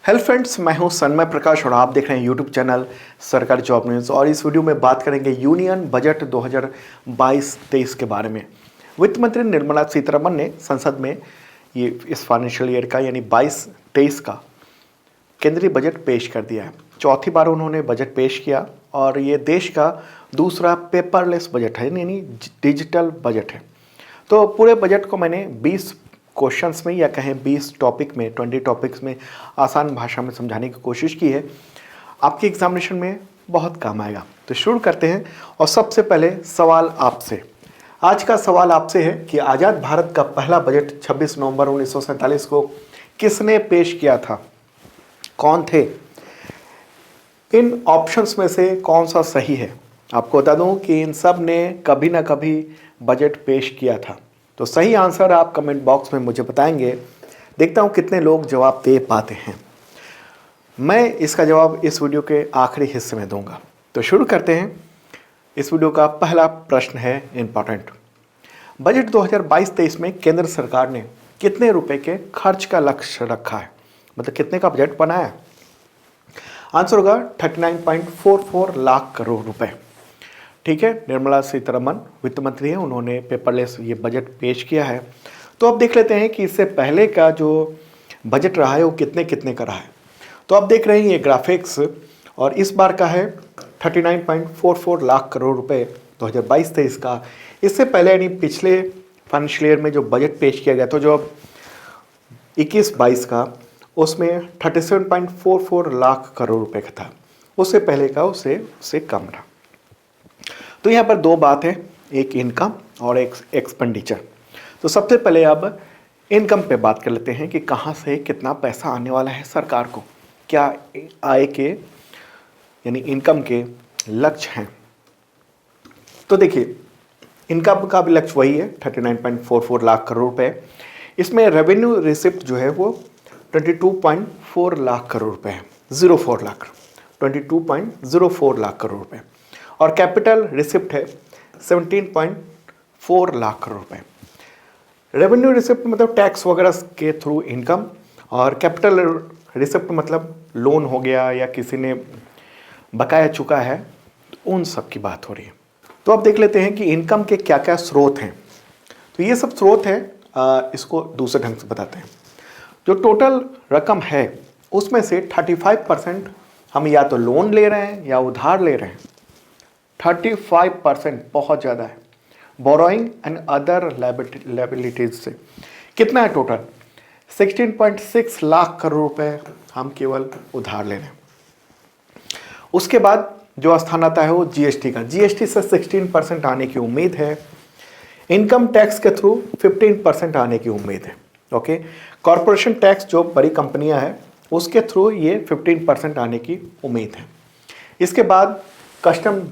Hello friends, मैं हूं सन्मय प्रकाश और आप देख रहे हैं यूट्यूब चैनल सरकारी जॉब न्यूज़। और इस वीडियो में बात करेंगे यूनियन बजट 2022-23 के बारे में। वित्त मंत्री निर्मला सीतारमण ने संसद में ये इस फाइनेंशियल ईयर का यानी 22-23 का केंद्रीय बजट पेश कर दिया है। चौथी बार उन्होंने बजट पेश किया और ये देश का दूसरा पेपरलेस बजट है, यानी डिजिटल बजट है। तो पूरे बजट को मैंने 20 क्वेश्चंस में या कहें 20 टॉपिक में 20 टॉपिक्स में आसान भाषा में समझाने की कोशिश की है। आपके एग्जामिनेशन में बहुत काम आएगा। तो शुरू करते हैं। और सबसे पहले सवाल आपसे, आज का सवाल आपसे है कि आज़ाद भारत का पहला बजट 26 नवंबर 1947 को किसने पेश किया था? कौन थे? इन ऑप्शंस में से कौन सा सही है? आपको बता दूं कि इन सब ने कभी ना कभी बजट पेश किया था। तो सही आंसर आप कमेंट बॉक्स में मुझे बताएंगे। देखता हूं कितने लोग जवाब दे पाते हैं। मैं इसका जवाब इस वीडियो के आखिरी हिस्से में दूंगा। तो शुरू करते हैं। इस वीडियो का पहला प्रश्न है इंपॉर्टेंट। बजट 2022-23 में केंद्र सरकार ने कितने रुपए के खर्च का लक्ष्य रखा है? मतलब कितने का बजट बनाया है? आंसर होगा 39.44 लाख करोड़ रुपए। ठीक है, निर्मला सीतारमण वित्त मंत्री हैं, उन्होंने पेपरलेस ये बजट पेश किया है। तो अब देख लेते हैं कि इससे पहले का जो बजट रहा है वो कितने कितने का रहा है। तो आप देख रहे हैं ये ग्राफिक्स, और इस बार का है 39.44 लाख करोड़ रुपए 2022-23 का। इससे पहले यानी पिछले फाइनेंशियल ईयर में जो बजट पेश किया गया था, जो अब 21-22 का, उसमें 37.44 लाख करोड़ रुपए का था। उससे पहले का उससे कम रहा। तो यहाँ पर दो बात है, एक इनकम और एक एक्सपेंडिचर। तो सबसे पहले अब इनकम पे बात कर लेते हैं कि कहाँ से कितना पैसा आने वाला है सरकार को, क्या आय के यानी इनकम के लक्ष्य हैं। तो देखिए, इनकम का भी लक्ष्य वही है 39.44 लाख करोड़ रुपए। इसमें रेवेन्यू रिसिप्ट जो है वो 22.4 लाख करोड़ रुपए है, 22.04 लाख करोड़ रुपए। और कैपिटल रिसिप्ट है 17.4 लाख करोड़ रुपए। रेवेन्यू रिसिप्ट मतलब टैक्स वगैरह के थ्रू इनकम, और कैपिटल रिसिप्ट मतलब लोन हो गया या किसी ने बकाया चुका है, उन सब की बात हो रही है। तो अब देख लेते हैं कि इनकम के क्या क्या स्रोत हैं। तो ये सब स्रोत हैं, इसको दूसरे ढंग से बताते हैं। जो टोटल रकम है उसमें से 35% हम या तो लोन ले रहे हैं या उधार ले रहे हैं। 35% बहुत ज़्यादा है। बोरोइंग एंड अदर लायबिलिटीज से कितना है टोटल? 16.6 लाख करोड़ रुपए हम केवल उधार ले रहे हैं। उसके बाद जो स्थान आता है वो जीएसटी का। जीएसटी से 16% आने की उम्मीद है। इनकम टैक्स के थ्रू 15% आने की उम्मीद है। ओके, कॉरपोरेशन टैक्स जो बड़ी कंपनियां हैं उसके थ्रू ये 15% आने की उम्मीद है। इसके बाद कस्टम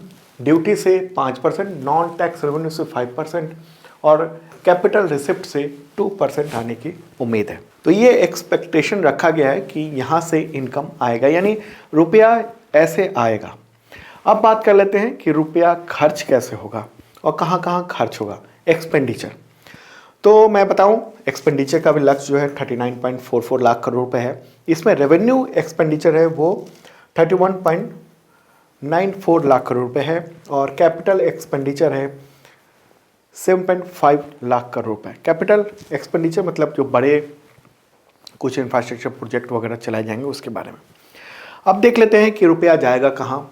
ड्यूटी से 5%, नॉन टैक्स रेवेन्यू से 5% और कैपिटल रिसिप्ट से 2% आने की उम्मीद है। तो ये एक्सपेक्टेशन रखा गया है कि यहाँ से इनकम आएगा, यानी रुपया ऐसे आएगा। अब बात कर लेते हैं कि रुपया खर्च कैसे होगा और कहाँ कहाँ खर्च होगा। एक्सपेंडिचर, तो मैं बताऊं एक्सपेंडिचर का भी लक्ष्य जो है 39.44 लाख करोड़ रुपए है। इसमें रेवेन्यू एक्सपेंडिचर है वो 31.94 लाख करोड़ रुपए है, और कैपिटल एक्सपेंडिचर है 7.5 लाख करोड़ रुपए। कैपिटल एक्सपेंडिचर मतलब जो बड़े कुछ इंफ्रास्ट्रक्चर प्रोजेक्ट वगैरह चलाए जाएंगे उसके बारे में। अब देख लेते हैं कि रुपया जाएगा कहाँ।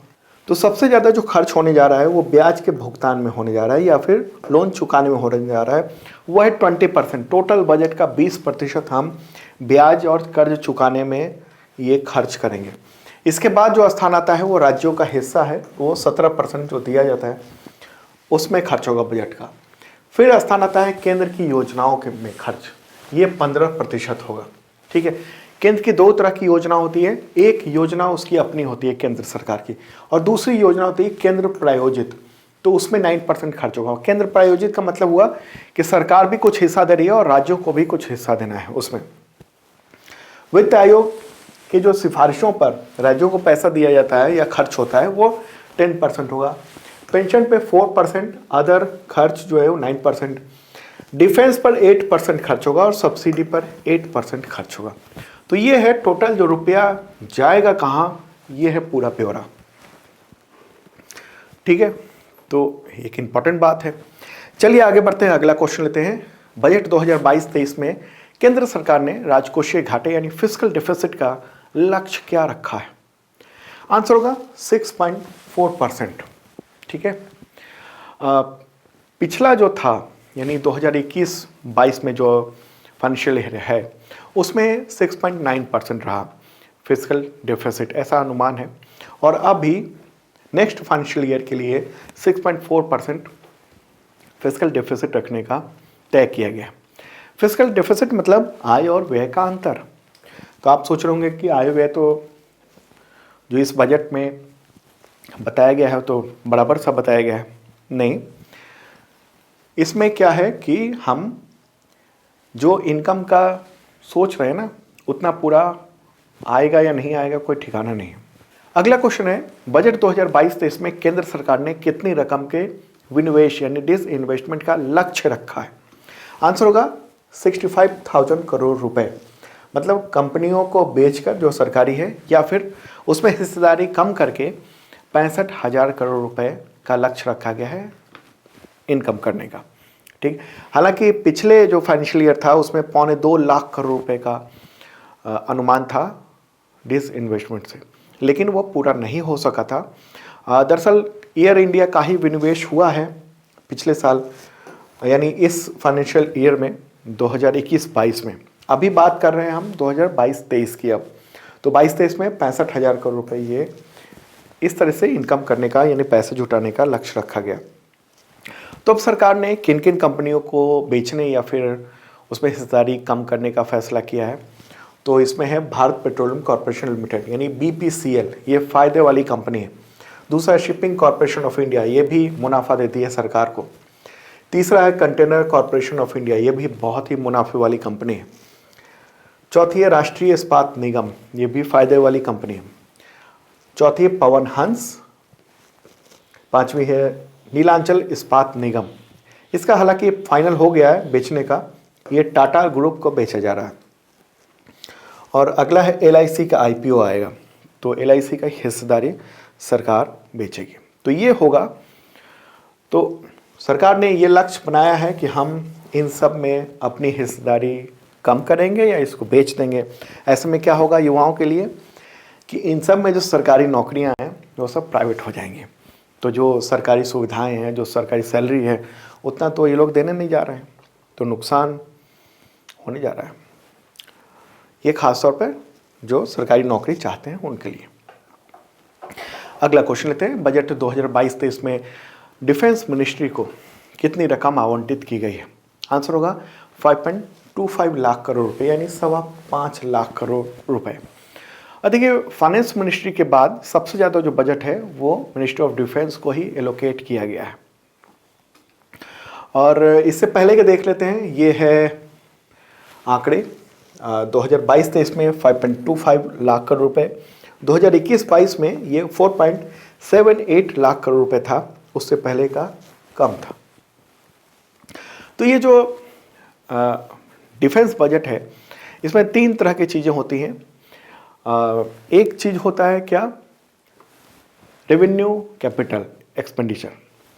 तो सबसे ज़्यादा जो खर्च होने जा रहा है वो ब्याज के भुगतान में होने जा रहा है या फिर लोन चुकाने में होने जा रहा है। वो है 20%। टोटल बजट का 20% हम ब्याज और कर्ज चुकाने में ये खर्च करेंगे। इसके बाद जो स्थान आता है वो राज्यों का हिस्सा है, वो 17% जो दिया जाता है उसमें खर्च होगा बजट का। फिर स्थान आता है केंद्र की योजनाओं के में खर्च, ये 15% होगा। ठीक है, केंद्र की दो तरह की योजना होती है। एक योजना उसकी अपनी होती है केंद्र सरकार की, और दूसरी योजना होती है केंद्र प्रायोजित। तो उसमें 9% खर्च होगा। केंद्र प्रायोजित का मतलब हुआ कि सरकार भी कुछ हिस्सा दे रही है और राज्यों को भी कुछ हिस्सा देना है उसमें। वित्त आयोग की जो सिफारिशों पर राज्यों को पैसा दिया जाता है या खर्च होता है वो 10% होगा। पेंशन पे 4%, अदर खर्च जो है वो 9%, डिफेंस पर 8% खर्च होगा और सब्सिडी पर 8% खर्च होगा। तो ये है टोटल जो रुपया जाएगा कहाँ, ये है पूरा ब्यौरा। ठीक है, तो एक इम्पॉर्टेंट बात है। चलिए आगे बढ़ते हैं, अगला क्वेश्चन लेते हैं। बजट 2022-23 में केंद्र सरकार ने राजकोषीय घाटे यानी फिस्कल डिफिसिट का लक्ष्य क्या रखा है? आंसर होगा 6.4%। ठीक है, पिछला जो था यानी 2021-22 में जो फाइनेंशियल ईयर है उसमें 6.9% रहा फिस्कल डिफिसिट, ऐसा अनुमान है। और अभी नेक्स्ट फाइनेंशियल ईयर के लिए 6.4% फिस्कल डिफिसिट रखने का तय किया गया। फिस्कल डिफिसिट मतलब आय और व्यय का अंतर। तो आप सोच रहे होंगे कि आय व्यय तो जो इस बजट में बताया गया है तो बराबर सा बताया गया है, नहीं। इसमें क्या है कि हम जो इनकम का सोच रहे हैं ना, उतना पूरा आएगा या नहीं आएगा कोई ठिकाना नहीं है। अगला क्वेश्चन है, बजट 2022-23 में केंद्र सरकार ने कितनी रकम के विनिवेश यानी डिसइन्वेस्टमेंट का लक्ष्य रखा है? आंसर होगा 65,000 करोड़ रुपए। मतलब कंपनियों को बेचकर जो सरकारी है या फिर उसमें हिस्सेदारी कम करके 65,000 करोड़ रुपए का लक्ष्य रखा गया है इनकम करने का। ठीक, हालांकि पिछले जो फाइनेंशियल ईयर था उसमें 2.25 लाख करोड़ रुपए का अनुमान था डिसइन्वेस्टमेंट से, लेकिन वो पूरा नहीं हो सका था। दरअसल एयर इंडिया का ही विनिवेश हुआ है पिछले साल, यानी इस फाइनेंशियल ईयर में 2021-22 में। अभी बात कर रहे हैं हम 2022-23 की। अब तो 22-23 में 65,000 करोड़ रुपए ये इस तरह से इनकम करने का यानी पैसे जुटाने का लक्ष्य रखा गया। तो अब सरकार ने किन किन कंपनियों को बेचने या फिर उसमें हिस्सेदारी कम करने का फैसला किया है? तो इसमें है भारत पेट्रोलियम कॉर्पोरेशन लिमिटेड यानी BPCL, ये फ़ायदे वाली कंपनी है। दूसरा है शिपिंग कॉर्पोरेशन ऑफ इंडिया, ये भी मुनाफा देती है सरकार को। तीसरा है कंटेनर कॉर्पोरेशन ऑफ इंडिया, ये भी बहुत ही मुनाफे वाली कंपनी है। चौथी है राष्ट्रीय इस्पात निगम, ये भी फ़ायदे वाली कंपनी है। चौथी है पवन हंस। पांचवी है नीलांचल इस्पात निगम, इसका हालांकि फाइनल हो गया है बेचने का, ये टाटा ग्रुप को बेचा जा रहा है। और अगला है LIC का IPO आएगा, तो LIC का हिस्सेदारी सरकार बेचेगी। तो ये होगा, तो सरकार ने ये लक्ष्य बनाया है कि हम इन सब में अपनी हिस्सेदारी कम करेंगे या इसको बेच देंगे। ऐसे में क्या होगा युवाओं के लिए कि इन सब में जो सरकारी नौकरियां हैं वो सब प्राइवेट हो जाएंगी। तो जो सरकारी सुविधाएं हैं, जो सरकारी सैलरी है, उतना तो ये लोग देने नहीं जा रहे हैं, तो नुकसान होने जा रहा है। ये खास तौर पर जो सरकारी नौकरी चाहते हैं उनके लिए। अगला क्वेश्चन लेते हैं, बजट 2022-23 में डिफेंस मिनिस्ट्री को कितनी रकम आवंटित की गई है? आंसर होगा 5.25 लाख करोड़ रुपए यानी 5.25 लाख करोड़ रुपए। देखिए, फाइनेंस मिनिस्ट्री के बाद सबसे ज़्यादा जो बजट है वो मिनिस्ट्री ऑफ डिफेंस को ही एलोकेट किया गया है। और इससे पहले के देख लेते हैं, ये है आंकड़े 2022-23 में 5.25 लाख करोड़ रुपए, 2021-22 में ये 4.78 लाख करोड़ रुपए था, उससे पहले का कम था। तो ये जो डिफेंस बजट है इसमें 3 तरह की चीज़ें होती हैं। एक चीज़ होता है क्या, रेवेन्यू कैपिटल एक्सपेंडिचर।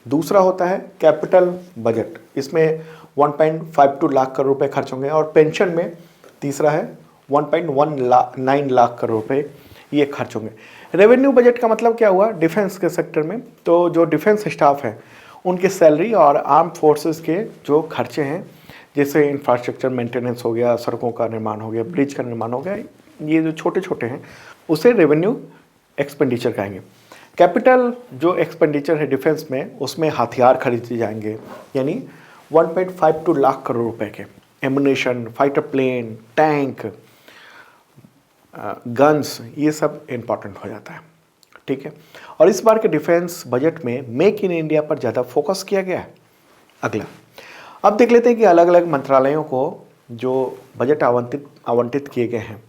दूसरा होता है कैपिटल बजट, इसमें 1.52 लाख करोड़ रुपए खर्च होंगे। और पेंशन में तीसरा है 1.19 लाख करोड़ रुपए ये खर्च होंगे। रेवेन्यू बजट का मतलब क्या हुआ, डिफेंस के सेक्टर में तो जो डिफेंस स्टाफ है उनकी सैलरी और आर्म फोर्सेस के जो खर्चे हैं, जैसे इंफ्रास्ट्रक्चर मेंटेनेंस हो गया, सड़कों का निर्माण हो गया, ब्रिज का निर्माण हो गया, ये जो छोटे छोटे हैं उसे रेवेन्यू एक्सपेंडिचर कहेंगे। कैपिटल जो एक्सपेंडिचर है डिफेंस में, उसमें हथियार खरीदे जाएंगे यानी 1.52 लाख करोड़ रुपए के, ammunition, fighter plane, tank, guns, ये सब इम्पॉर्टेंट हो जाता है। ठीक है, और इस बार के डिफेंस बजट में मेक इन इंडिया पर ज़्यादा फोकस किया गया है। अगला अब देख लेते हैं कि अलग अलग मंत्रालयों को जो बजट आवंटित किए गए हैं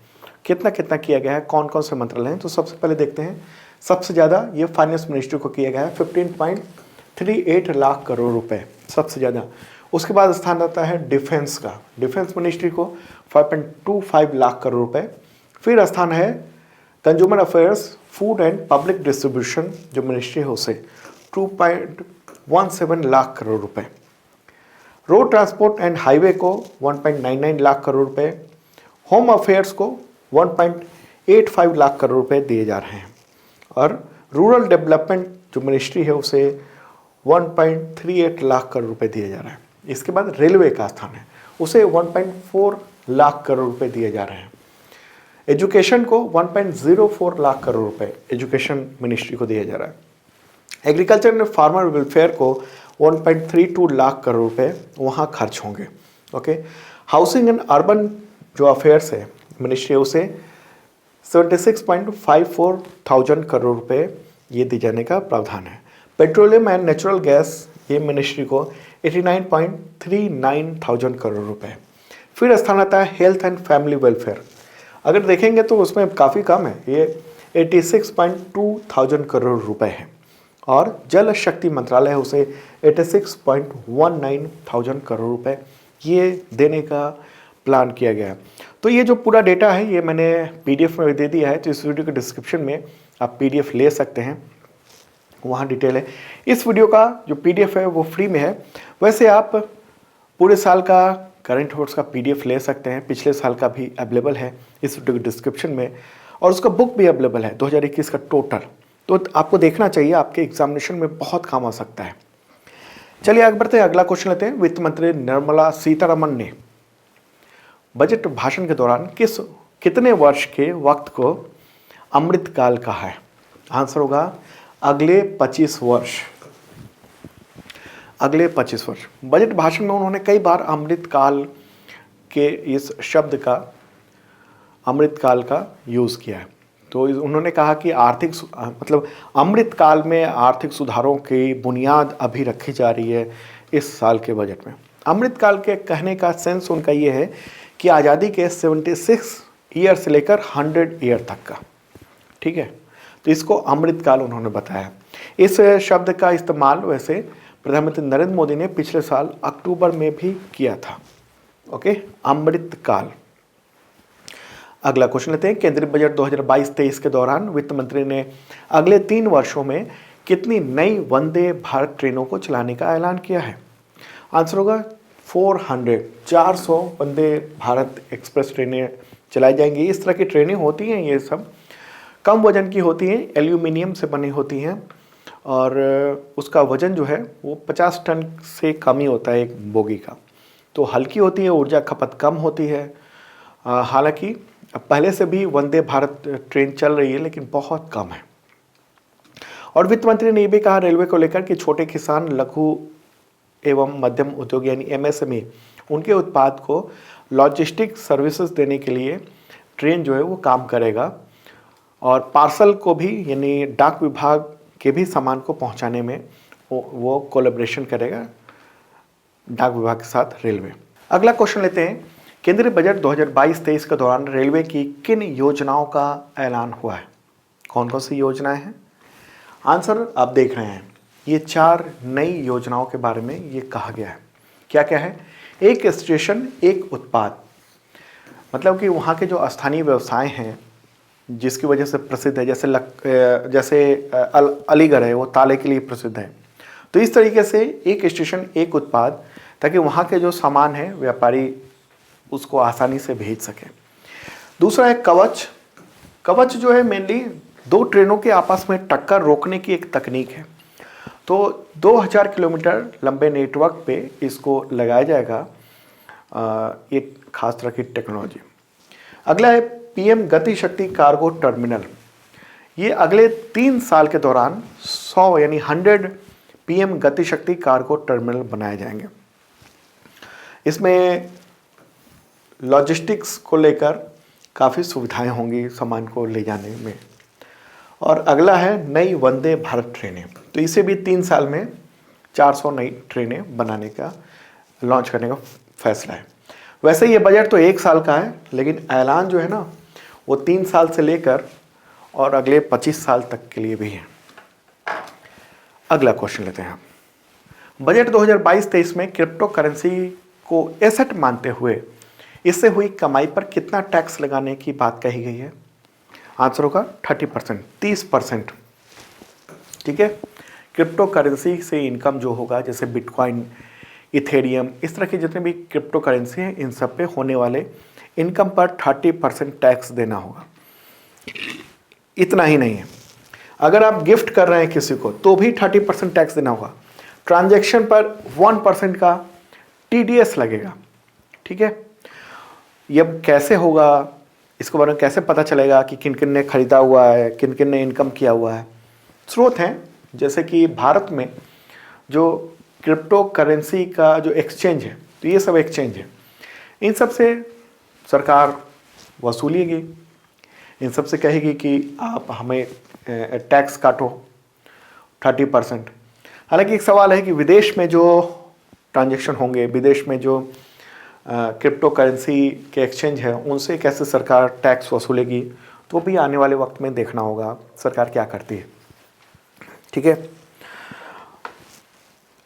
कितना कितना किया गया है, कौन कौन से मंत्रालय हैं। तो सबसे पहले देखते हैं, सबसे ज़्यादा ये फाइनेंस मिनिस्ट्री को किया गया है 15.38 लाख करोड़ रुपए, सबसे ज़्यादा। उसके बाद स्थान आता है डिफेंस का, डिफेंस मिनिस्ट्री को 5.25 लाख करोड़ रुपए। फिर स्थान है consumer affairs, food and public distribution, जो मिनिस्ट्री है उसे 2.17 लाख करोड़ रुपए। रोड ट्रांसपोर्ट एंड हाईवे को 1.99 लाख करोड़ रुपए। होम अफेयर्स को 1.85 लाख करोड़ रुपए दिए जा रहे हैं। और रूरल डेवलपमेंट जो मिनिस्ट्री है उसे 1.38 लाख करोड़ रुपए दिए जा रहे हैं। इसके बाद रेलवे का स्थान है, उसे 1.4 लाख करोड़ रुपए दिए जा रहे हैं। एजुकेशन को 1.04 लाख करोड़ रुपए एजुकेशन मिनिस्ट्री को दिया जा रहा है। एग्रीकल्चर एंड फार्मर वेलफेयर को 1.32 लाख करोड़ रुपए वहाँ खर्च होंगे। ओके, हाउसिंग एंड अर्बन जो अफेयर्स है मिनिस्ट्री उसे 76.54 थाउजेंड करोड़ रुपए ये दिए जाने का प्रावधान है। पेट्रोलियम एंड नेचुरल गैस ये मिनिस्ट्री को 89.39 थाउजेंड करोड़ रुपए। फिर स्थान आता है हेल्थ एंड फैमिली वेलफेयर। अगर देखेंगे तो उसमें काफ़ी कम है, ये 86.2 थाउजेंड करोड़ रुपए है। और जल शक्ति मंत्रालय उसे 86.19 थाउजेंड करोड़ रुपए ये देने का प्लान किया गया है। तो ये जो पूरा डेटा है ये मैंने पीडीएफ में दे दिया है, तो इस वीडियो के डिस्क्रिप्शन में आप पीडीएफ ले सकते हैं, वहाँ डिटेल है। इस वीडियो का जो पीडीएफ है वो फ्री में है। वैसे आप पूरे साल का करंट अफेयर्स का पीडीएफ ले सकते हैं, पिछले साल का भी अवेलेबल है इस वीडियो के डिस्क्रिप्शन में, और उसका बुक भी अवेलेबल है 2021 का टोटल। तो आपको देखना चाहिए, आपके एग्जामिनेशन में बहुत काम आ सकता है। चलिए आगे बढ़ते हैं, अगला क्वेश्चन लेते हैं। वित्त मंत्री निर्मला सीतारमण ने बजट भाषण के दौरान कितने वर्ष के वक्त को अमृतकाल कहा है? आंसर होगा अगले 25 वर्ष। अगले 25 वर्ष। बजट भाषण में उन्होंने कई बार अमृतकाल के इस शब्द का, अमृतकाल का यूज़ किया है। तो उन्होंने कहा कि मतलब अमृतकाल में आर्थिक सुधारों की बुनियाद अभी रखी जा रही है इस साल के बजट में। अमृतकाल के कहने का सेंस उनका ये है कि आज़ादी के 76 ईयर से लेकर 100 ईयर तक का, ठीक है। तो इसको अमृतकाल उन्होंने बताया। इस शब्द का इस्तेमाल वैसे प्रधानमंत्री नरेंद्र मोदी ने पिछले साल अक्टूबर में भी किया था। ओके, अमृतकाल। अगला क्वेश्चन लेते हैं। केंद्रीय बजट 2022-23 के दौरान वित्त मंत्री ने अगले 3 वर्षों में कितनी नई वंदे भारत ट्रेनों को चलाने का ऐलान किया है? आंसर होगा 400 वंदे भारत एक्सप्रेस ट्रेनें चलाई जाएंगी। इस तरह की ट्रेनें होती हैं, ये सब कम वजन की होती हैं, एल्यूमिनियम से बनी होती हैं, और उसका वजन जो है वो 50 टन से कम ही होता है एक बोगी का। तो हल्की होती है, ऊर्जा खपत कम होती है। हालांकि पहले से भी वंदे भारत ट्रेन चल रही है, लेकिन बहुत कम है। और वित्त मंत्री ने ये भी कहा रेलवे को लेकर कि छोटे किसान, लघु एवं मध्यम उद्योग यानी एमएसएमई, उनके उत्पाद को लॉजिस्टिक सर्विसेज देने के लिए ट्रेन जो है वो काम करेगा। और पार्सल को भी, यानी डाक विभाग के भी सामान को पहुंचाने में वो कोलैबोरेशन करेगा डाक विभाग के साथ रेलवे। अगला क्वेश्चन लेते हैं। केंद्रीय बजट 2022-23 के दौरान रेलवे की किन योजनाओं का ऐलान हुआ है? कौन कौन सी योजनाएं हैं? आंसर आप देख रहे हैं, ये 4 नई योजनाओं के बारे में ये कहा गया है। क्या क्या है? एक स्टेशन एक उत्पाद, मतलब कि वहाँ के जो स्थानीय व्यवसाय हैं जिसकी वजह से प्रसिद्ध है, जैसे अलीगढ़ है वो ताले के लिए प्रसिद्ध है। तो इस तरीके से एक स्टेशन एक उत्पाद, ताकि वहाँ के जो सामान है व्यापारी उसको आसानी से भेज सके। दूसरा है कवच। कवच जो है मेनली 2 ट्रेनों के आपस में टक्कर रोकने की एक तकनीक है। तो 2000 किलोमीटर लंबे नेटवर्क पे इसको लगाया जाएगा, एक खास तरह की टेक्नोलॉजी। अगला है पीएम गति शक्ति कार्गो टर्मिनल। ये अगले 3 साल के दौरान 100 यानी 100 पीएम गति शक्ति कार्गो टर्मिनल बनाए जाएंगे। इसमें लॉजिस्टिक्स को लेकर काफ़ी सुविधाएं होंगी सामान को ले जाने में। और अगला है नई वंदे भारत ट्रेनें। तो इसे भी 3 साल में 400 नई ट्रेनें बनाने का, लॉन्च करने का फैसला है। वैसे ये बजट तो 1 साल का है, लेकिन ऐलान जो है ना वो 3 साल से लेकर और अगले 25 साल तक के लिए भी है। अगला क्वेश्चन लेते हैं। बजट 2022-23 में क्रिप्टो करेंसी को एसेट मानते हुए इससे हुई कमाई पर कितना टैक्स लगाने की बात कही गई है? आंसर होगा 30%, 30%। ठीक है। क्रिप्टो करेंसी से इनकम जो होगा, जैसे बिटकॉइन, इथेरियम, इस तरह के जितने भी क्रिप्टो करेंसी हैं, इन सब पे होने वाले इनकम पर 30% टैक्स देना होगा। इतना ही नहीं है, अगर आप गिफ्ट कर रहे हैं किसी को तो भी 30% टैक्स देना होगा। ट्रांजैक्शन पर 1% का TDS लगेगा। ठीक है। ये कैसे होगा, इसके बारे में कैसे पता चलेगा कि किन किन ने खरीदा हुआ है, किन किन ने इनकम किया हुआ है? स्रोत हैं, जैसे कि भारत में जो क्रिप्टो करेंसी का जो एक्सचेंज है, तो ये सब एक्सचेंज है, इन सब से सरकार वसूलेगी, इन सब से कहेगी कि आप हमें टैक्स काटो 30%। हालांकि एक सवाल है कि विदेश में जो ट्रांजैक्शन होंगे, विदेश में जो क्रिप्टो करेंसी के एक्सचेंज है, उनसे कैसे सरकार टैक्स वसूलेगी, तो भी आने वाले वक्त में देखना होगा सरकार क्या करती है। ठीक है।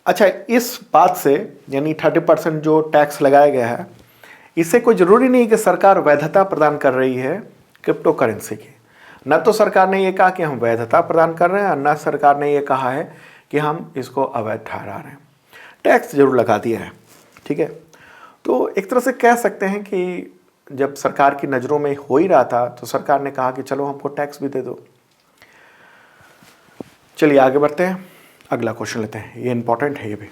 अच्छा, इस बात से यानी 30% जो टैक्स लगाया गया है, इससे कोई ज़रूरी नहीं कि सरकार वैधता प्रदान कर रही है क्रिप्टो करेंसी की। न तो सरकार ने ये कहा कि हम वैधता प्रदान कर रहे हैं, और न सरकार ने ये कहा है कि हम इसको अवैध ठहरा रहे हैं। टैक्स जरूर लगा दिया है। ठीक है। तो एक तरह से कह सकते हैं कि जब सरकार की नज़रों में हो ही रहा था, तो सरकार ने कहा कि चलो हमको टैक्स भी दे दो। चलिए आगे बढ़ते हैं, अगला क्वेश्चन लेते हैं, ये इंपॉर्टेंट है। ये भी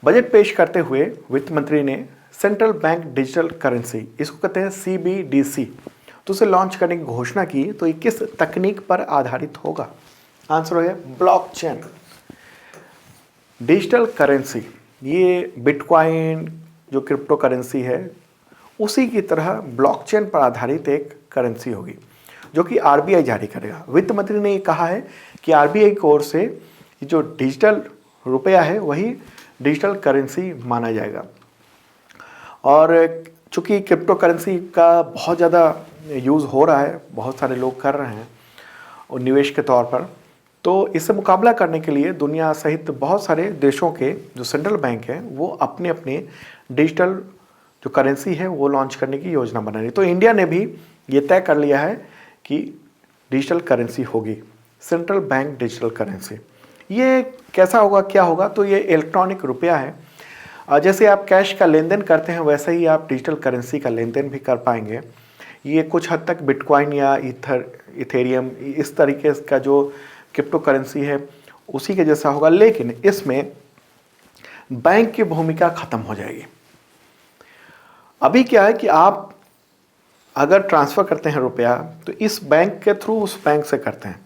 बजट पेश करते हुए वित्त मंत्री ने सेंट्रल बैंक डिजिटल करेंसी, इसको कहते हैं CBDC, तो उसे लॉन्च करने की घोषणा की। तो ये किस तकनीक पर आधारित होगा? आंसर है ब्लॉकचेन। डिजिटल करेंसी, ये बिटकॉइन जो क्रिप्टो करेंसी है, उसी की तरह ब्लॉकचेन पर आधारित एक करेंसी होगी, जो कि RBI जारी करेगा। वित्त मंत्री ने ये कहा है कि RBI की ओर से जो डिजिटल रुपया है, वही डिजिटल करेंसी माना जाएगा। और चूँकि क्रिप्टो करेंसी का बहुत ज़्यादा यूज़ हो रहा है, बहुत सारे लोग कर रहे हैं और निवेश के तौर पर, तो इससे मुकाबला करने के लिए दुनिया सहित बहुत सारे देशों के जो सेंट्रल बैंक हैं, वो अपने अपने डिजिटल जो करेंसी है वो लॉन्च करने की योजना बना रही। तो इंडिया ने भी ये तय कर लिया है कि डिजिटल करेंसी होगी, सेंट्रल बैंक डिजिटल करेंसी। ये कैसा होगा, क्या होगा? तो ये इलेक्ट्रॉनिक रुपया है। जैसे आप कैश का लेन देन करते हैं, वैसे ही आप डिजिटल करेंसी का लेन देन भी कर पाएंगे। ये कुछ हद तक बिटकॉइन या इथेरियम, इस तरीके का जो क्रिप्टो करेंसी है, उसी के जैसा होगा, लेकिन इसमें बैंक की भूमिका खत्म हो जाएगी। अभी क्या है कि आप अगर ट्रांसफ़र करते हैं रुपया, तो इस बैंक के थ्रू उस बैंक से करते हैं,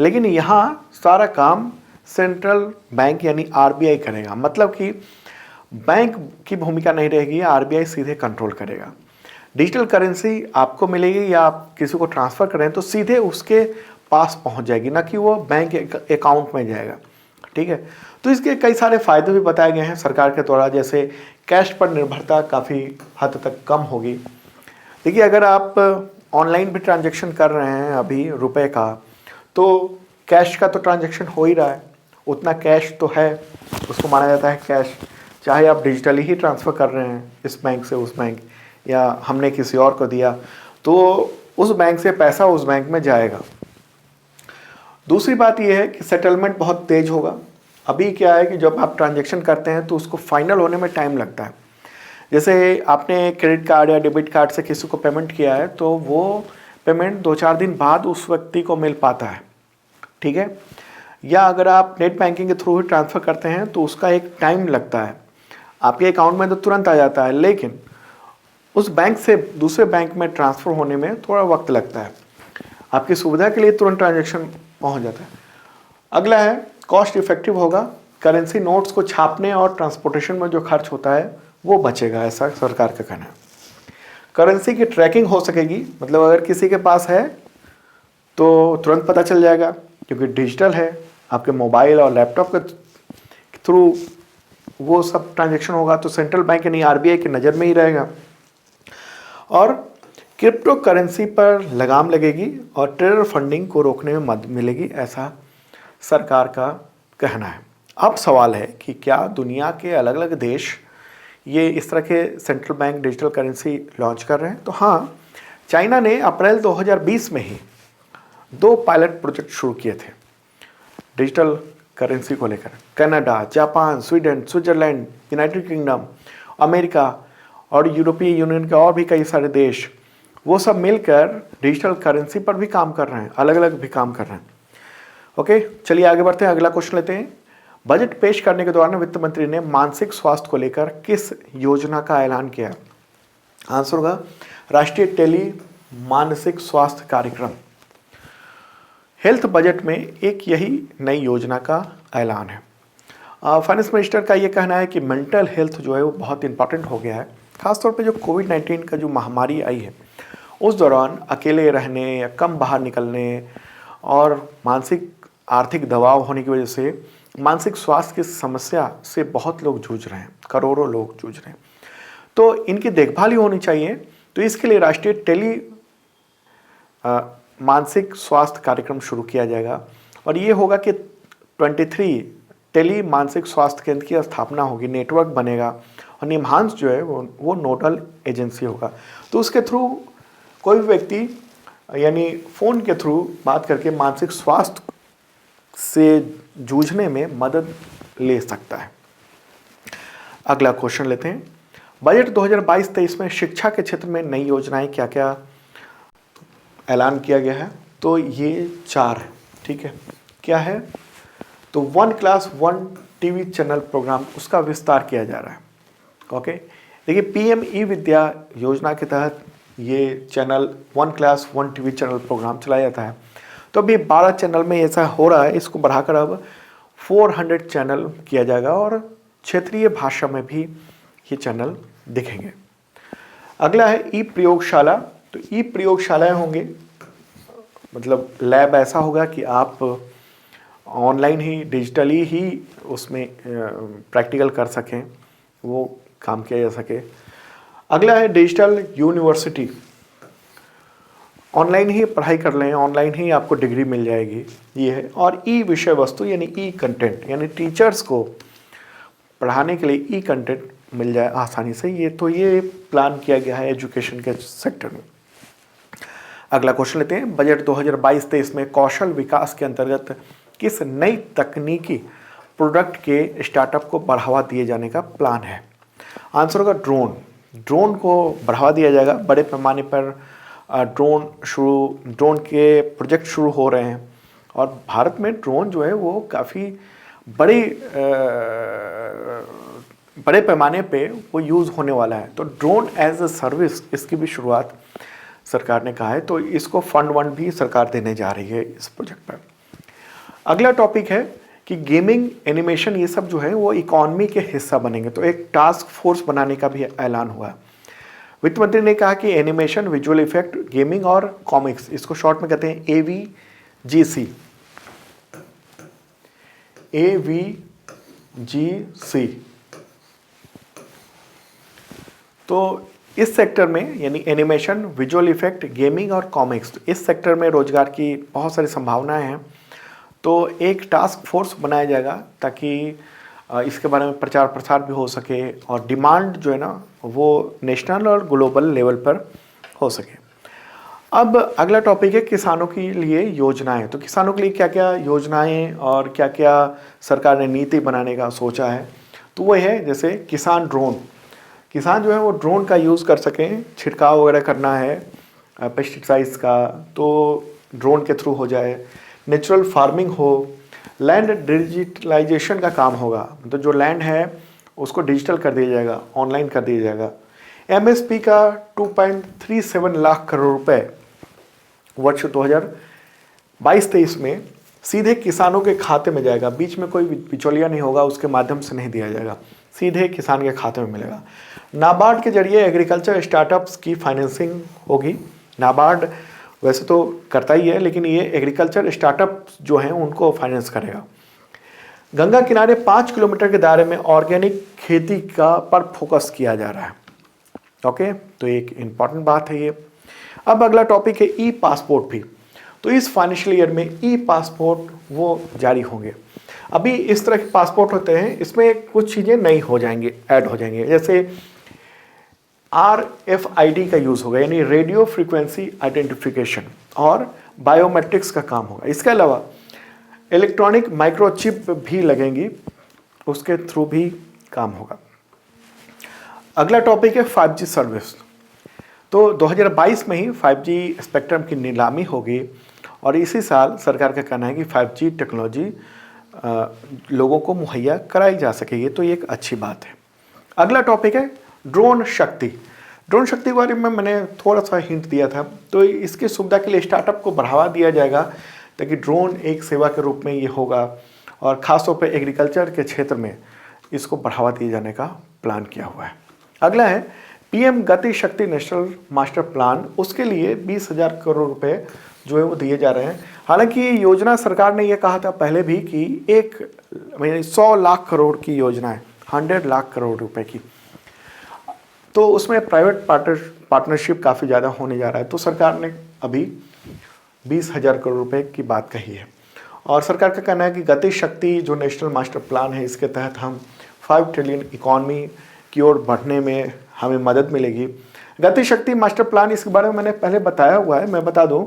लेकिन यहाँ सारा काम सेंट्रल बैंक यानी RBI करेगा। मतलब कि बैंक की भूमिका नहीं रहेगी, RBI सीधे कंट्रोल करेगा। डिजिटल करेंसी आपको मिलेगी या आप किसी को ट्रांसफ़र करें तो सीधे उसके पास पहुंच जाएगी, ना कि वो बैंक अकाउंट में जाएगा। ठीक है। तो इसके कई सारे फ़ायदे भी बताए गए हैं सरकार के द्वारा, जैसे कैश पर निर्भरता काफ़ी हद तक कम होगी। देखिए, अगर आप ऑनलाइन भी ट्रांजैक्शन कर रहे हैं अभी रुपए का, तो कैश का तो ट्रांजैक्शन हो ही रहा है, उतना कैश तो है, उसको माना जाता है कैश। चाहे आप डिजिटली ही ट्रांसफ़र कर रहे हैं इस बैंक से उस बैंक, या हमने किसी और को दिया, तो उस बैंक से पैसा उस बैंक में जाएगा। दूसरी बात यह है कि सेटलमेंट बहुत तेज़ होगा। अभी क्या है कि जब आप ट्रांजैक्शन करते हैं तो उसको फाइनल होने में टाइम लगता है। जैसे आपने क्रेडिट कार्ड या डेबिट कार्ड से किसी को पेमेंट किया है, तो वो पेमेंट 2-4 दिन बाद उस व्यक्ति को मिल पाता है। ठीक है। या अगर आप नेट बैंकिंग के थ्रू ही ट्रांसफ़र करते हैं तो उसका एक टाइम लगता है, आपके अकाउंट में तो तुरंत आ जाता है, लेकिन उस बैंक से दूसरे बैंक में ट्रांसफ़र होने में थोड़ा वक्त लगता है। आपकी सुविधा के लिए तुरंत ट्रांजैक्शन पहुंच जाता है। अगला है कॉस्ट इफेक्टिव होगा। करेंसी नोट्स को छापने और ट्रांसपोर्टेशन में जो खर्च होता है वो बचेगा, ऐसा सरकार का कहना है। करेंसी की ट्रैकिंग हो सकेगी, मतलब अगर किसी के पास है तो तुरंत पता चल जाएगा, क्योंकि डिजिटल है, आपके मोबाइल और लैपटॉप के थ्रू वो सब ट्रांजैक्शन होगा, तो सेंट्रल बैंक यानी RBI की नज़र में ही रहेगा। और क्रिप्टो करेंसी पर लगाम लगेगी और टेरर फंडिंग को रोकने में मदद मिलेगी, ऐसा सरकार का कहना है। अब सवाल है कि क्या दुनिया के अलग अलग देश ये इस तरह के central bank digital currency launch कर रहे हैं। तो हाँ, चाइना ने अप्रैल 2020 में ही 2 पायलट प्रोजेक्ट शुरू किए थे डिजिटल करेंसी को लेकर। Canada, Japan, Sweden, Switzerland, United kingdom, America और यूरोपीय यूनियन के और भी कई सारे देश, वो सब मिलकर डिजिटल करेंसी पर भी काम कर रहे हैं, अलग अलग भी काम कर रहे हैं। ओके, चलिए आगे बढ़ते हैं, अगला क्वेश्चन लेते हैं। बजट पेश करने के दौरान वित्त मंत्री ने मानसिक स्वास्थ्य को लेकर किस योजना का ऐलान किया? आंसर होगा राष्ट्रीय टेली मानसिक स्वास्थ्य कार्यक्रम। हेल्थ बजट में एक यही नई योजना का ऐलान है। फाइनेंस मिनिस्टर का ये कहना है कि मेंटल हेल्थ जो है वो बहुत इंपॉर्टेंट हो गया है। खासतौर पे जो कोविड-19 का जो महामारी आई है उस दौरान अकेले रहने या कम बाहर निकलने और मानसिक आर्थिक दबाव होने की वजह से मानसिक स्वास्थ्य की समस्या से बहुत लोग जूझ रहे हैं, करोड़ों लोग जूझ रहे हैं। तो इनकी देखभाल ही होनी चाहिए। तो इसके लिए राष्ट्रीय टेली मानसिक स्वास्थ्य कार्यक्रम शुरू किया जाएगा और ये होगा कि 23 टेली मानसिक स्वास्थ्य केंद्र की स्थापना होगी, नेटवर्क बनेगा और निमहांस जो है वो नोडल एजेंसी होगा। तो उसके थ्रू कोई भी व्यक्ति यानी फ़ोन के थ्रू बात करके मानसिक स्वास्थ्य से जूझने में मदद ले सकता है। अगला क्वेश्चन लेते हैं। बजट 2022-23 में शिक्षा के क्षेत्र में नई योजनाएं क्या क्या ऐलान किया गया है? तो ये 4 है, ठीक है। क्या है? तो 1 क्लास 1 टीवी चैनल प्रोग्राम, उसका विस्तार किया जा रहा है। ओके, देखिए पीएम ई विद्या योजना के तहत ये channel 1 class 1 TV channel programme चलाया जाता है। तो अभी 12 चैनल में ऐसा हो रहा है, इसको बढ़ाकर अब 400 चैनल किया जाएगा और क्षेत्रीय भाषा में भी ये चैनल दिखेंगे। अगला है ई प्रयोगशाला। तो ई प्रयोगशालाएँ होंगे, मतलब लैब ऐसा होगा कि आप ऑनलाइन ही डिजिटली ही उसमें प्रैक्टिकल कर सकें, वो काम किया जा सके। अगला है डिजिटल यूनिवर्सिटी। ऑनलाइन ही पढ़ाई कर लें, ऑनलाइन ही आपको डिग्री मिल जाएगी, ये है। और ई विषय वस्तु यानी ई कंटेंट, यानी टीचर्स को पढ़ाने के लिए ई कंटेंट मिल जाए आसानी से। ये प्लान किया गया है एजुकेशन के सेक्टर में। अगला क्वेश्चन लेते हैं। बजट 2022-23 में कौशल विकास के अंतर्गत किस नई तकनीकी प्रोडक्ट के स्टार्टअप को बढ़ावा दिए जाने का प्लान है? आंसर होगा ड्रोन को बढ़ावा दिया जाएगा। बड़े पैमाने पर ड्रोन के प्रोजेक्ट शुरू हो रहे हैं और भारत में ड्रोन जो है वो काफ़ी बड़े पैमाने पे वो यूज़ होने वाला है। तो ड्रोन एज अ सर्विस, इसकी भी शुरुआत सरकार ने कहा है। तो इसको फंड भी सरकार देने जा रही है इस प्रोजेक्ट पर। अगला टॉपिक है कि गेमिंग, एनिमेशन, ये सब जो है वो इकॉनमी के हिस्सा बनेंगे। तो एक टास्क फोर्स बनाने का भी ऐलान हुआ है। वित्त मंत्री ने कहा कि एनिमेशन, विजुअल इफेक्ट, गेमिंग और कॉमिक्स, इसको शॉर्ट में कहते हैं AVGC। तो इस सेक्टर में यानी एनिमेशन, विजुअल इफेक्ट, गेमिंग और कॉमिक्स, तो इस सेक्टर में रोजगार की बहुत सारी संभावनाएं हैं। तो एक टास्क फोर्स बनाया जाएगा ताकि इसके बारे में प्रचार प्रसार भी हो सके और डिमांड जो है ना वो नेशनल और ग्लोबल लेवल पर हो सके। अब अगला टॉपिक है किसानों के लिए योजनाएं। तो किसानों के लिए क्या क्या योजनाएं और क्या क्या सरकार ने नीति बनाने का सोचा है? तो वो है जैसे किसान जो है वो ड्रोन का यूज़ कर सकें, छिड़काव वगैरह करना है पेस्टिसाइड्स का, तो ड्रोन के थ्रू हो जाए। नेचुरल फार्मिंग हो, लैंड डिजिटलाइजेशन का काम होगा, तो जो लैंड है उसको डिजिटल कर दिया जाएगा, ऑनलाइन कर दिया जाएगा। MSP का 2.37 लाख करोड़ रुपए वर्ष 2022-23 में सीधे किसानों के खाते में जाएगा। बीच में कोई बिचौलिया नहीं होगा, उसके माध्यम से नहीं दिया जाएगा, सीधे किसान के खाते में मिलेगा। नाबार्ड के जरिए एग्रीकल्चर स्टार्टअप्स की फाइनेंसिंग होगी। नाबार्ड वैसे तो करता ही है, लेकिन ये एग्रीकल्चर स्टार्टअप जो हैं उनको फाइनेंस करेगा। गंगा किनारे 5 किलोमीटर के दायरे में ऑर्गेनिक खेती का पर फोकस किया जा रहा है। ओके, तो एक इम्पॉर्टेंट बात है ये। अब अगला टॉपिक है ई पासपोर्ट भी। तो इस फाइनेंशियल ईयर में ई पासपोर्ट वो जारी होंगे। अभी इस तरह के पासपोर्ट होते हैं, इसमें कुछ चीज़ें नई हो जाएंगी, ऐड हो जाएंगी, जैसे RFID का यूज़ होगा, यानी रेडियो फ्रीक्वेंसी आइडेंटिफिकेशन, और बायोमेट्रिक्स का काम होगा। इसके अलावा इलेक्ट्रॉनिक माइक्रोचिप भी लगेंगी, उसके थ्रू भी काम होगा। अगला टॉपिक है 5G सर्विस। तो 2022 में ही 5G स्पेक्ट्रम की नीलामी होगी और इसी साल सरकार का कहना है कि 5G टेक्नोलॉजी लोगों को मुहैया कराई जा सकेगी, तो ये एक अच्छी बात है। अगला टॉपिक है ड्रोन शक्ति। ड्रोन शक्ति के बारे में मैंने थोड़ा सा हिंट दिया था। तो इसकी सुविधा के लिए स्टार्टअप को बढ़ावा दिया जाएगा ताकि ड्रोन एक सेवा के रूप में ये होगा, और ख़ासतौर पर एग्रीकल्चर के क्षेत्र में इसको बढ़ावा दिए जाने का प्लान किया हुआ है। अगला है PM गति शक्ति नेशनल मास्टर प्लान। उसके लिए 20,000 करोड़ रुपए जो है वो दिए जा रहे हैं। हालांकि ये योजना सरकार ने ये कहा था पहले भी कि 100 लाख करोड़ की योजना है, 100 लाख करोड़ रुपए की, तो उसमें प्राइवेट पार्टनरशिप काफ़ी ज़्यादा होने जा रहा है। तो सरकार ने अभी 20,000 करोड़ रुपए की बात कही है, और सरकार का कहना है कि गति शक्ति जो नेशनल मास्टर प्लान है, इसके तहत हम 5 ट्रिलियन इकॉनमी की ओर बढ़ने में हमें मदद मिलेगी। गति शक्ति मास्टर प्लान, इसके बारे में मैंने पहले बताया हुआ है, मैं बता दूं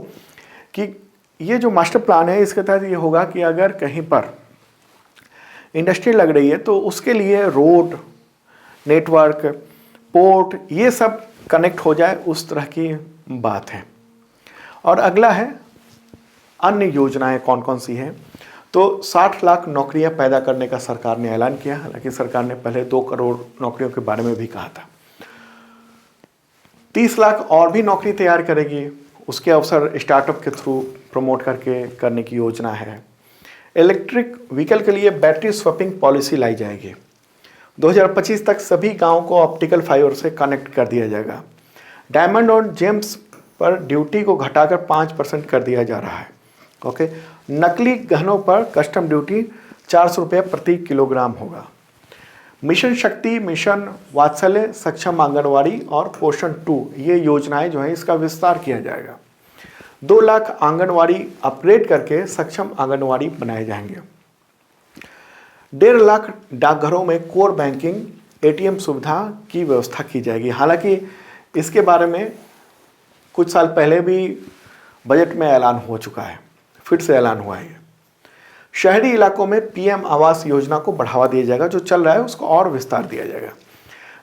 कि ये जो मास्टर प्लान है इसके तहत ये होगा कि अगर कहीं पर इंडस्ट्री लग रही है तो उसके लिए रोड, नेटवर्क, पोर्ट, ये सब कनेक्ट हो जाए, उस तरह की बात है। और अगला है अन्य योजनाएं कौन कौन सी हैं। तो 60 लाख नौकरियां पैदा करने का सरकार ने ऐलान किया। हालांकि सरकार ने पहले 2 करोड़ नौकरियों के बारे में भी कहा था। 30 लाख और भी नौकरी तैयार करेगी, उसके अवसर स्टार्टअप के थ्रू प्रमोट करने की योजना है। इलेक्ट्रिक व्हीकल के लिए बैटरी स्वैपिंग पॉलिसी लाई जाएगी। 2025 तक सभी गांवों को ऑप्टिकल फाइबर से कनेक्ट कर दिया जाएगा। डायमंड और जेम्स पर ड्यूटी को घटाकर 5% कर दिया जा रहा है। ओके, नकली गहनों पर कस्टम ड्यूटी 400 रुपये प्रति किलोग्राम होगा। मिशन शक्ति, मिशन वात्सल्य, सक्षम आंगनवाड़ी और पोषण 2, ये योजनाएं जो हैं इसका विस्तार किया जाएगा। 2 लाख आंगनवाड़ी अपग्रेड करके सक्षम आंगनवाड़ी बनाए जाएंगे। 1.5 लाख डाकघरों में कोर बैंकिंग ATM सुविधा की व्यवस्था की जाएगी। हालांकि इसके बारे में कुछ साल पहले भी बजट में ऐलान हो चुका है, फिर से ऐलान हुआ है। शहरी इलाकों में PM आवास योजना को बढ़ावा दिया जाएगा, जो चल रहा है उसको और विस्तार दिया जाएगा।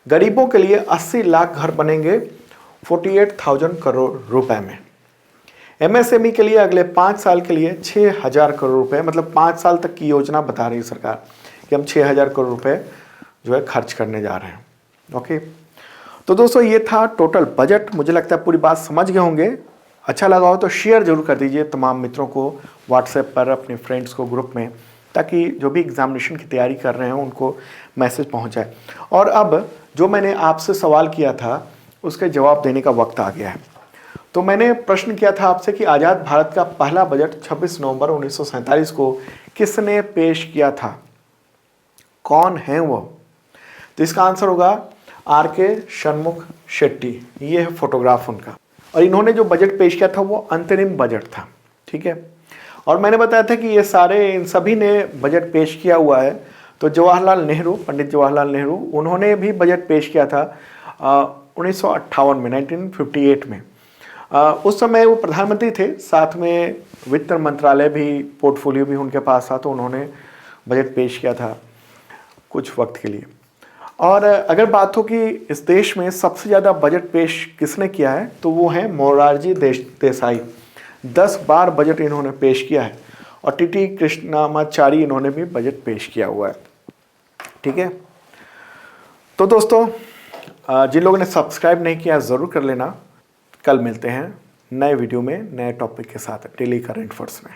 गरीबों के लिए 80 लाख घर बनेंगे 48,000 करोड़ रुपए में। MSME के लिए अगले 5 साल के लिए 6,000 करोड़ रुपए, मतलब 5 साल तक की योजना बता रही है सरकार कि हम 6,000 करोड़ रुपए जो है खर्च करने जा रहे हैं। ओके, तो दोस्तों ये था टोटल बजट। मुझे लगता है पूरी बात समझ गए होंगे। अच्छा लगा हो तो शेयर जरूर कर दीजिए तमाम मित्रों को व्हाट्सएप पर, अपने फ्रेंड्स को ग्रुप में, ताकि जो भी एग्जामिनेशन की तैयारी कर रहे हैं उनको मैसेज पहुंच जाए। और अब जो मैंने आपसे सवाल किया था उसके जवाब देने का वक्त आ गया है। तो मैंने प्रश्न किया था आपसे कि आज़ाद भारत का पहला बजट 26 नवंबर 1947 को किसने पेश किया था, कौन है वो? तो इसका आंसर होगा RK षणमुख शेट्टी। ये है फोटोग्राफ उनका, और इन्होंने जो बजट पेश किया था वो अंतरिम बजट था। ठीक है, और मैंने बताया था कि ये सारे, इन सभी ने बजट पेश किया हुआ है। तो जवाहरलाल नेहरू, पंडित जवाहरलाल नेहरू, उन्होंने भी बजट पेश किया था 1958 में, 1958 में। उस समय वो प्रधानमंत्री थे, साथ में वित्त मंत्रालय भी, पोर्टफोलियो भी उनके पास था, तो उन्होंने बजट पेश किया था कुछ वक्त के लिए। और अगर बात हो कि इस देश में सबसे ज़्यादा बजट पेश किसने किया है, तो वो है मोरारजी देसाई। 10 बार बजट इन्होंने पेश किया है, और TT कृष्णामाचारी इन्होंने भी बजट पेश किया हुआ है। ठीक है, तो दोस्तों जिन लोगों ने सब्सक्राइब नहीं किया ज़रूर कर लेना। कल मिलते हैं नए वीडियो में नए टॉपिक के साथ डेली करंट अफेयर्स में।